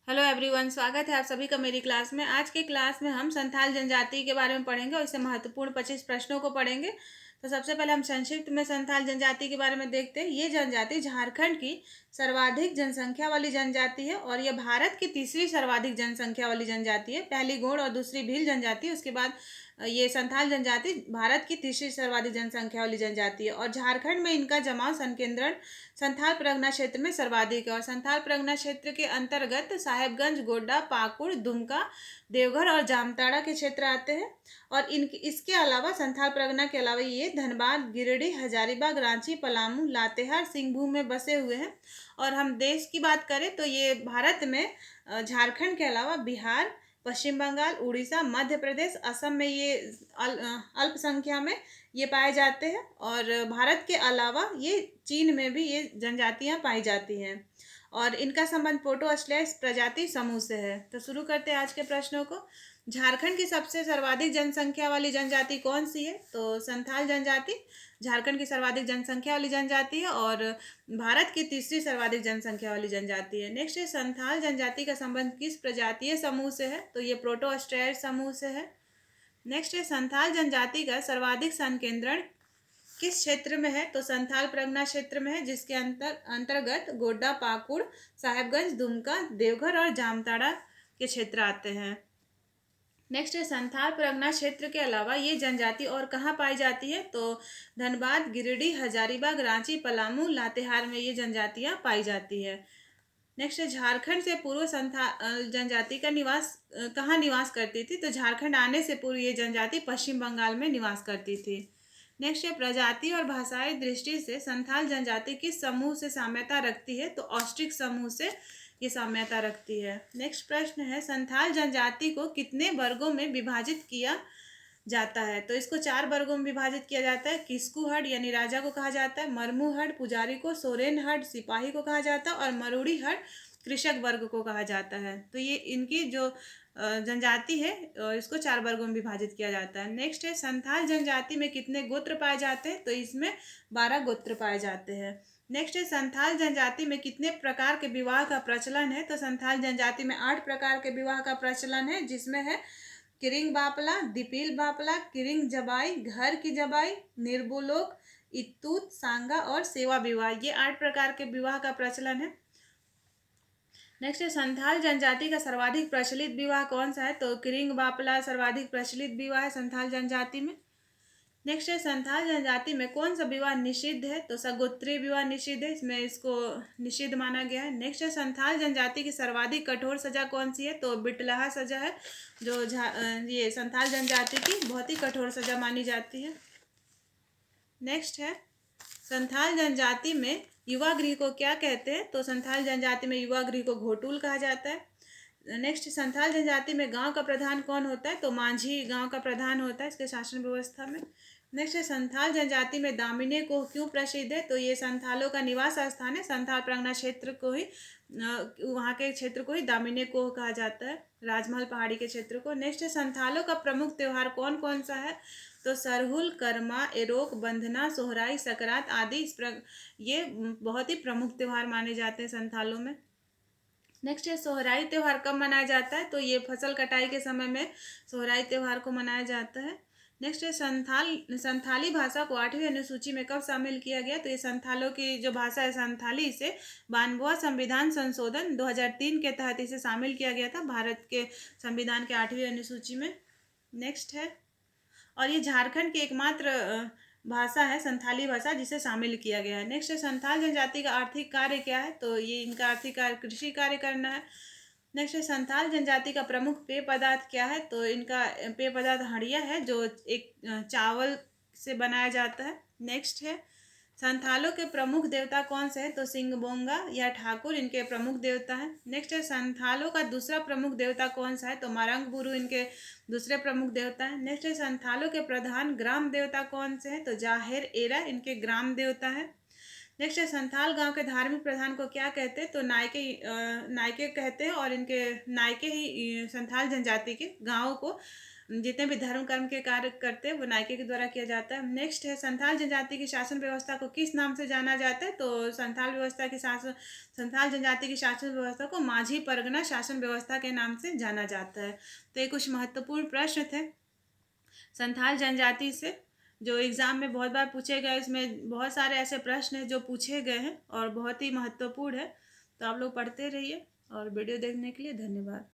Hello everyone, स्वागत है आप सभी का मेरी क्लास में। आज के क्लास में हम संथाल जनजाति के बारे में पढ़ेंगे और इससे महत्वपूर्ण 25 प्रश्नों को पढ़ेंगे। तो सबसे पहले हम संक्षिप्त में संथाल जनजाति के बारे में देखते हैं। ये जनजाति झारखंड की सर्वाधिक जनसंख्या वाली जनजाति है और यह भारत की तीसरी सर्वाधिक जनसंख्या वाली जनजाति है। पहली गोंड और दूसरी भील जनजाति, उसके बाद ये संथाल जनजाति भारत की तीसरी सर्वाधिक जनसंख्या वाली जनजाति है और झारखंड में इनका जमाव संकेंद्रण संथाल परगना क्षेत्र में सर्वाधिक है। और संथाल परगना क्षेत्र के अंतर्गत साहेबगंज, गोड्डा, पाकुड़, दुमका, देवघर और जामताड़ा के क्षेत्र आते हैं। और इसके अलावा संथाल परगना के अलावा ये धनबाद, गिरिडीह, हजारीबाग, रांची, पलामू, लातेहार, सिंहभूम में बसे हुए हैं। और हम देश की बात करें तो ये भारत में झारखंड के अलावा बिहार, पश्चिम बंगाल, उड़ीसा, मध्य प्रदेश, असम में ये अल्प संख्या में ये पाए जाते हैं। और भारत के अलावा ये चीन में भी ये जनजातियां पाई जाती हैं और इनका संबंध प्रोटोस्टेरॉइड प्रजाति समूह से है। तो शुरू करते हैं आज के प्रश्नों को। झारखंड की सबसे सर्वाधिक जनसंख्या वाली जनजाति कौन सी है? तो संथाल जनजाति झारखंड की सर्वाधिक जनसंख्या वाली जनजाति है और भारत की तीसरी सर्वाधिक जनसंख्या वाली जनजाति है। नेक्स्ट है, संथाल जनजाति का संबंध किस प्रजातीय समूह से है? तो ये प्रोटोस्टेरॉइड समूह से है। नेक्स्ट है, संथाल जनजाति का सर्वाधिक संकेंद्रण किस क्षेत्र में है? तो संथाल परगना क्षेत्र में है, जिसके अंतर्गत गोड्डा, पाकुड़, साहेबगंज, दुमका, देवघर और जामताड़ा के क्षेत्र आते हैं। नेक्स्ट है, संथाल परगना क्षेत्र के अलावा ये जनजाति और कहाँ पाई जाती है? तो धनबाद, गिरिडीह, हजारीबाग, रांची, पलामू, लातेहार में ये जनजातियाँ पाई जाती है। नेक्स्ट है, झारखंड से पूर्व संथाल जनजाति का निवास कहाँ निवास करती थी? तो झारखंड आने से पूर्व ये जनजाति पश्चिम बंगाल में निवास करती थी। नेक्स्ट है, प्रजाति और भाषाई दृष्टि से संथाल जनजाति किस समूह से साम्यता रखती है? तो ऑस्ट्रिक समूह से ये साम्यता रखती है। नेक्स्ट प्रश्न है, संथाल जनजाति को कितने वर्गों में विभाजित किया जाता है? तो इसको 4 वर्गों में विभाजित किया जाता है। किस्कू हड यानी राजा को कहा जाता है, मरमू हड पुजारी को, सोरेन हड सिपाही को कहा जाता है और मरुड़ी हड कृषक वर्ग को कहा जाता है। तो ये इनकी जो जनजाति है इसको 4 वर्गों में विभाजित किया जाता है। नेक्स्ट है, संथाल जनजाति में कितने गोत्र पाए जाते हैं? तो इसमें 12 गोत्र पाए जाते हैं। नेक्स्ट है, संथाल जनजाति में कितने प्रकार के विवाह का प्रचलन है? तो संथाल जनजाति में 8 प्रकार के विवाह का प्रचलन है, जिसमें है किरिंग बापला, दिपील बापला, किरिंग जबाई, घर की जबाई, निर्बुलोक, इतूत, सांगा और सेवा विवाह, ये 8 प्रकार के विवाह का प्रचलन है। नेक्स्ट है, संथाल जनजाति का सर्वाधिक प्रचलित विवाह कौन सा है? तो किरिंग बापला सर्वाधिक प्रचलित विवाह है संथाल जनजाति में। नेक्स्ट है, संथाल जनजाति में कौन सा विवाह निषिद्ध है? तो सगोत्री विवाह निषिद्ध है, इसमें इसको निषिद्ध माना गया है। नेक्स्ट है, संथाल जनजाति की सर्वाधिक कठोर सजा कौन सी है? तो बिटलाहा सजा है, जो ये संथाल जनजाति की बहुत ही कठोर सजा मानी जाती है। नेक्स्ट है, संथाल जनजाति में युवा गृह को क्या कहते हैं? तो संथाल जनजाति में युवा गृह को घोटुल कहा जाता है। नेक्स्ट, संथाल जनजाति में गांव का प्रधान कौन होता है? तो मांझी गांव का प्रधान होता है इसके शासन व्यवस्था में। नेक्स्ट है, संथाल जनजाति में दामिने कोह क्यों प्रसिद्ध है? तो ये संथालों का निवास स्थान है। संथाल परगना क्षेत्र को ही वहाँ के क्षेत्र को ही दामिने कोह कहा जाता है, राजमहल पहाड़ी के क्षेत्र को। नेक्स्ट है, संथालों का प्रमुख त्यौहार कौन कौन सा है? तो सरहुल, करमा, एरोक, बंधना, सोहराई, सकरात आदि ये बहुत ही प्रमुख त्यौहार माने जाते हैं संथालों में। नेक्स्ट है, सोहराई त्यौहार कब मनाया जाता है? तो ये फसल कटाई के समय में सोहराई त्यौहार को मनाया जाता है। नेक्स्ट है, संथाली भाषा को 8वीं अनुसूची में कब शामिल किया गया? तो ये संथालों की जो भाषा है संथाली, इसे 92वां संविधान संशोधन 2003 के तहत इसे शामिल किया गया था भारत के संविधान के 8वीं अनुसूची में। नेक्स्ट है, और ये झारखंड की एकमात्र भाषा है संथाली भाषा जिसे शामिल किया गया है। नेक्स्ट है, संथाल जनजाति का आर्थिक कार्य क्या है? तो ये इनका आर्थिक कार्य कृषि कार्य करना है। नेक्स्ट है, संथाल जनजाति का प्रमुख पेय पदार्थ क्या है? तो इनका पेय पदार्थ हड़िया है, जो एक चावल से बनाया जाता है। नेक्स्ट है, संथालों के प्रमुख देवता कौन से हैं? तो सिंगबोंगा या ठाकुर इनके प्रमुख देवता हैं। नेक्स्ट है, संथालों का दूसरा प्रमुख देवता कौन सा है? तो मारंग बुरु इनके दूसरे प्रमुख देवता हैं। नेक्स्ट है, संथालों के प्रधान ग्राम देवता कौन से हैं? तो जाहिर एरा इनके ग्राम देवता है। नेक्स्ट है, संथाल गांव के धार्मिक प्रधान को क्या कहते हैं? तो नायके कहते हैं और इनके नायके ही संथाल जनजाति के गाँव को जितने भी धर्म कर्म के कार्य करते हैं वो नायके के द्वारा किया जाता है। नेक्स्ट है, संथाल जनजाति की शासन व्यवस्था को किस नाम से जाना जाता है? तो संथाल जनजाति की शासन व्यवस्था को माझी परगना शासन व्यवस्था के नाम से जाना जाता है। तो ये कुछ महत्वपूर्ण प्रश्न थे संथाल जनजाति से, जो एग्ज़ाम में बहुत बार पूछे गए। इसमें बहुत सारे ऐसे प्रश्न हैं जो पूछे गए हैं और बहुत ही महत्वपूर्ण है। तो आप लोग पढ़ते रहिए, और वीडियो देखने के लिए धन्यवाद।